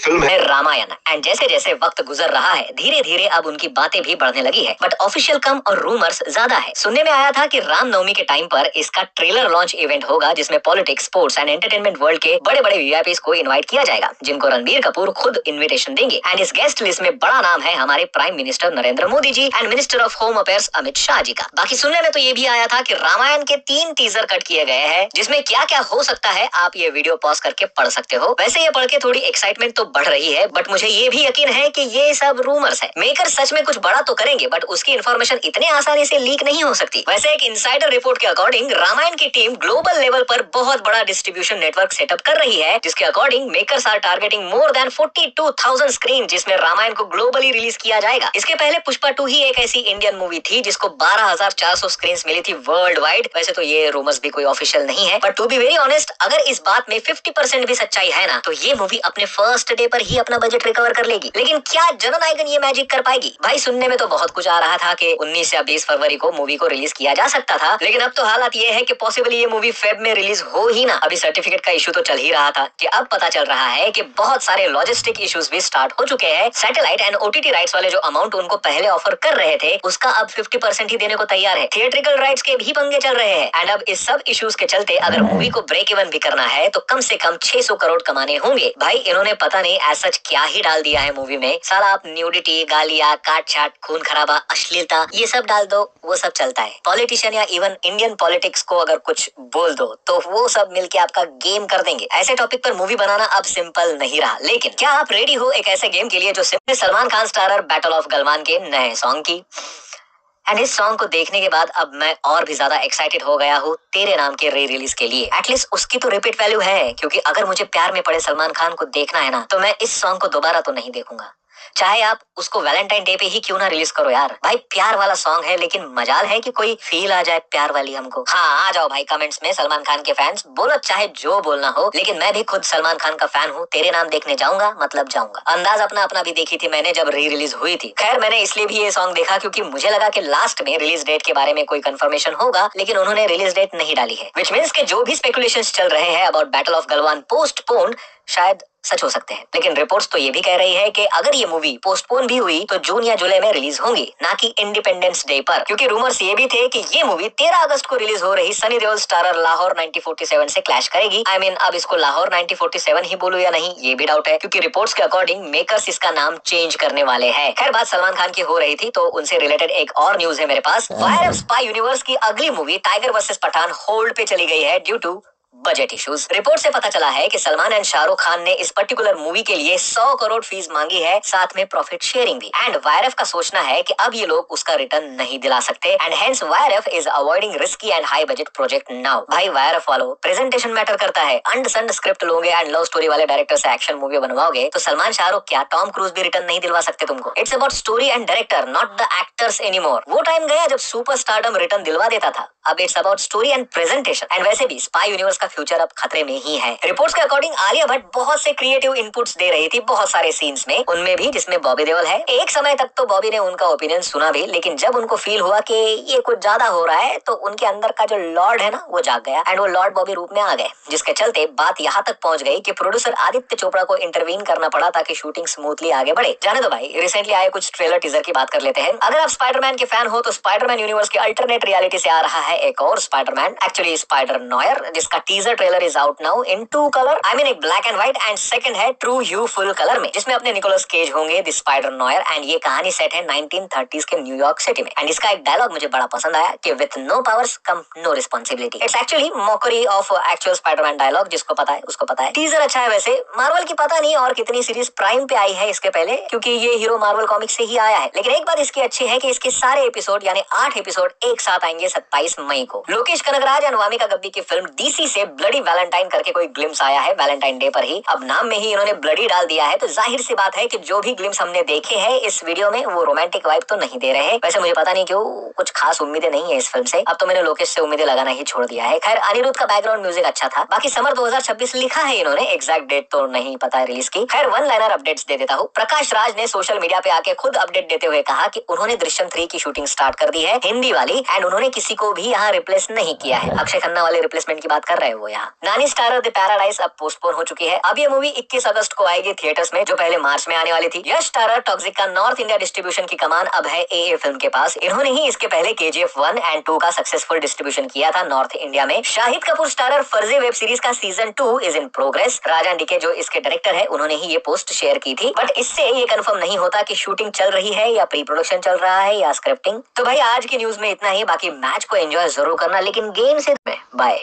Film है Ramayan. And जैसे जैसे वक्त गुजर रहा है धीरे धीरे अब उनकी बातें भी बढ़ने लगी है, बट ऑफिशियल कम और रूमर्स ज्यादा है। सुनने में आया था कि रामनवमी के टाइम पर इसका ट्रेलर लॉन्च इवेंट होगा, जिसमें politics, sports and entertainment world के बड़े बड़े वीआईपीज को इनवाइट किया जाएगा, जिनको रणबीर कपूर खुद इन्विटेशन देंगे। एंड इस गेस्ट लिस्ट में बड़ा नाम है हमारे prime minister Narendra Modi ji and minister of home affairs Amit Shah ji का। बाकी सुनने में तो ये भी आया था कि रामायण के 3 टीजर कट किए गए हैं, जिसमें क्या क्या हो सकता है आप ये वीडियो पॉज करके पढ़ सकते हो। वैसे ये पढ़ के थोड़ी एक्साइटमेंट तो बढ़ रही है, बट मुझे ये भी यकीन है कि ये सब रूमर्स है। मेकर सच में कुछ बड़ा तो करेंगे, बट उसकी इन्फॉर्मेशन इतने आसानी से लीक नहीं हो सकती। वैसे एक इनसाइडर रिपोर्ट के अकॉर्डिंग रामायण की टीम ग्लोबल लेवल पर बहुत बड़ा डिस्ट्रीब्यूशन नेटवर्क सेटअप कर रही है, जिसके according makers are targeting more than 42,000 screen, जिसमें रामायण को ग्लोबली रिलीज किया जाएगा। इसके पहले पुष्पा 2 ही एक ऐसी इंडियन मूवी थी जिसको 12,400 स्क्रीन मिली थी वर्ल्ड वाइड। वैसे तो ये रूमर्स भी कोई ऑफिशियल नहीं है, but to be very honest, अगर इस बात में 50% भी सच्चाई है ना, तो ये मूवी अपने फर्स्ट डे पर ही अपना बजट रिकवर कर लेगी। लेकिन क्या जननायकन ये मैजिक कर पाएगी? भाई सुनने में तो बहुत कुछ आ रहा था कि 19 या 20 फरवरी को मूवी को रिलीज किया जा सकता था, लेकिन अब तो हालात ये है कि पॉसिबली ये मूवी फेब में रिलीज हो ही ना। अभी सर्टिफिकेट का इशू तो चल ही रहा था कि अब पता चल रहा है कि बहुत सारे लॉजिस्टिक इश्यूज भी स्टार्ट हो चुके हैं। सैटेलाइट एंड ओटीटी राइट्स वाले जो अमाउंट उनको पहले ऑफर कर रहे थे, उसका अब 50% ही देने को तैयार है। थिएट्रिकल राइट्स के भी पंगे चल रहे हैं। एंड अब इस सब इश्यूज के चलते अगर मूवी को ब्रेक इवन भी करना है तो कम से कम 600 करोड़ कमाने होंगे। भाई इन्होंने पता नहीं ऐसा क्या ही डाल दिया है मूवी में। साला आप न्यूडिटी, गालियां, काट छाट, खून खराबा, अश्लीलता ये सब डाल दो, वो सब चलता है। पॉलिटिशियन या इवन इंडियन पॉलिटिक्स को अगर कुछ बोल दो तो वो सब मिलके आपका गेम कर देंगे। ऐसे टॉपिक पर मूवी बनाना अब सिंपल नहीं रहा। लेकिन क्या आप रेडी हो एक ऐसे गेम के लिए जो सिर्फ Salman Khan starrer battle of Galwan के नए सॉन्ग की? एंड इस सॉन्ग को देखने के बाद अब मैं और भी ज्यादा एक्साइटेड हो गया हूँ तेरे नाम के री रिलीज के लिए। एटलीस्ट उसकी तो रिपीट वैल्यू है, क्योंकि अगर मुझे प्यार में पड़े सलमान खान को देखना है ना, तो मैं इस सॉन्ग को दोबारा तो नहीं देखूंगा, चाहे आप उसको वैलेंटाइन डे पे ही क्यों ना रिलीज करो यार। भाई प्यार वाला सॉन्ग है, लेकिन मजाल है कि कोई फील आ जाए प्यार वाली हमको। हाँ आ जाओ भाई कमेंट्स में सलमान खान के फैंस, बोलो चाहे जो बोलना हो, लेकिन मैं भी खुद सलमान खान का फैन हूँ। तेरे नाम देखने जाऊंगा मतलब जाऊंगा। अंदाज अपना अपना भी देखी थी मैंने जब री रिलीज हुई थी। खैर मैंने इसलिए भी ये सॉन्ग देखा क्योंकि मुझे लगा कि लास्ट में रिलीज डेट के बारे में कोई कंफर्मेशन होगा, लेकिन उन्होंने रिलीज डेट नहीं डाली है, विच मीन्स के जो भी स्पेकुलेशंस चल रहे हैं about battle of Galwan postponed शायद सच हो सकते हैं। लेकिन रिपोर्ट्स तो ये भी कह रही है कि अगर ये मूवी पोस्टपोन भी हुई तो जून या जुलाई में रिलीज होंगी, ना कि इंडिपेंडेंस डे पर। क्योंकि रूमर्स ये भी थे कि ये मूवी 13 अगस्त को रिलीज हो रही सनी देओल स्टारर लाहौर 1947 से क्लैश करेगी। आई मीन अब इसको लाहौर 1947 ही बोलूं या नहीं ये भी डाउट है, क्योंकि रिपोर्ट्स के अकॉर्डिंग मेकर्स इसका नाम चेंज करने वाले हैं। खैर बात सलमान खान की हो रही थी तो उनसे रिलेटेड एक और न्यूज है मेरे पास। वायरस स्पाई यूनिवर्स की अगली movie Tiger versus Pathaan hold पे चली गई है due to budget issues. Report से पता चला है कि सलमान एंड शाहरुख खान ने इस पर्टिकुलर मूवी के लिए 100 करोड़ फीस मांगी है, साथ में प्रॉफिट शेयरिंग भी। एंड वायरएफ का सोचना है कि अब ये लोग उसका रिटर्न नहीं दिला सकते, and hence YRF is avoiding risky and high budget project now. भाई वायरएफ वालों, प्रेजेंटेशन मैटर करता है। अंड संड स्क्रिप्ट लोगे एंड लव स्टोरी वाले डायरेक्टर से एक्शन मूवी बनवाओगे तो सलमान शाहरुख क्या टॉम क्रूज भी रिटर्न नहीं दिलवा सकते तुमको। It's about story and director, not the actors anymore. वो टाइम गया जब सुपर स्टारडम रिटर्न दिलवा देता था। अब it's about story and presentation. And वैसे भी स्पाई यूनिवर्स का फ्यूचर अब खतरे में ही है। रिपोर्ट्स के अकॉर्डिंग आलिया भट्ट बहुत से क्रिएटिव इनपुट्स दे रही थी बहुत सारे सीन्स में, उनमें भी जिसमें बॉबी देओल है। एक समय तक तो बॉबी ने उनका ओपिनियन सुना भी, लेकिन जब उनको फील हुआ कि ये कुछ ज्यादा हो रहा है तो उनके अंदर का जो लॉर्ड है ना वो जाग गया, एंड वो लॉर्ड बॉबी रूप में आ गए, जिसके चलते बात यहाँ तक पहुंच गई कि प्रोड्यूसर आदित्य चोपड़ा को इंटरवीन करना पड़ा ताकि शूटिंग स्मूथली आगे बढ़े। जाने दो भाई, रिसेंटली आए कुछ ट्रेलर टीजर की बात कर लेते हैं। अगर आप स्पाइडरमैन के फैन हो तो स्पाइडरमैन यूनिवर्स के अल्टरनेट रियलिटी से आ रहा है एक और स्पाइडरमैन, एक्चुअली स्पाइडर नोयर, जिसका teaser trailer is out now in 2 colour. I mean एक black and white and second है ट्रू ह्यू फुल कलर में, जिसमें अपने निकोलस केज होंगे द स्पाइडर नोयर। एंड ये कहानी सेट है 1930s के न्यूयॉर्क सिटी में। एंड इसका एक डायलॉग मुझे बड़ा पसंद आया कि with no powers come no responsibility. It's actually mockery of actual Spiderman dialogue, जिसको पता है उसको पता है। टीजर अच्छा है। वैसे मार्वल की पता नहीं और कितनी सीरीज प्राइम पे आई है इसके पहले, क्योंकि ये हीरो मार्वल कॉमिक्स से ही आया है। लेकिन एक बात इसकी अच्छी है कि इसके सारे एपिसोड यानी 8 एपिसोड एक साथ आएंगे 27 मई को। लोकेश कनगराज एंड वामिका गब्बी की फिल्म डीसी से ब्लडी वैलेंटाइन करके कोई ग्लिम्स आया है वैलेंटाइन डे पर ही। अब नाम में ही इन्होंने ब्लडी डाल दिया है, तो जाहिर सी बात है कि जो भी ग्लिम्स हमने देखे हैं इस वीडियो में वो रोमांटिक वाइब तो नहीं दे रहे हैं। वैसे मुझे पता नहीं क्यों कुछ खास उम्मीदें नहीं है इस फिल्म से। अब तो मैंने लोकेश से उम्मीदें लगाना ही छोड़ दिया है। खैर अनिरुद्ध का बैकग्राउंड म्यूजिक अच्छा था। बाकी समर 2026 लिखा है इन्होंने, एग्जैक्ट डेट तो नहीं पता है रिलीज की। खैर वन लाइनर अपडेट्स दे देता हूँ। प्रकाश राज ने सोशल मीडिया पे आके खुद अपडेट देते हुए कहा कि उन्होंने दृश्यम 3 की शूटिंग स्टार्ट कर दी है, हिंदी वाली, एंड उन्होंने किसी को भी यहाँ रिप्लेस नहीं किया है। अक्षय खन्ना वाले रिप्लेसमेंट की बात कर रहे है वो यहाँ। नानी स्टारर द पैराडाइज अब पोस्टपोन हो चुकी है। अब ये मूवी 21 अगस्त को आएगी थिएटर्स में, जो पहले मार्च में आने वाली थी। यश स्टारर टॉक्सिक का नॉर्थ इंडिया डिस्ट्रीब्यूशन की कमान अब है एए फिल्म के पास। इन्होंने ही इसके पहले केजीएफ 1 एंड 2 का सक्सेसफुल डिस्ट्रीब्यूशन किया था नॉर्थ इंडिया में। Shahid Kapoor starrer Farzi web series का season 2 is in progress. Raja DK जो इसके डायरेक्टर है, उन्होंने ही ये पोस्ट शेयर की थी, बट इससे ये कंफर्म नहीं होता कि शूटिंग चल रही है या प्री प्रोडक्शन चल रहा है या स्क्रिप्टिंग। तो भाई आज की न्यूज में इतना ही। बाकी मैच को एंजॉय जरूर करना, लेकिन गेम से बाय।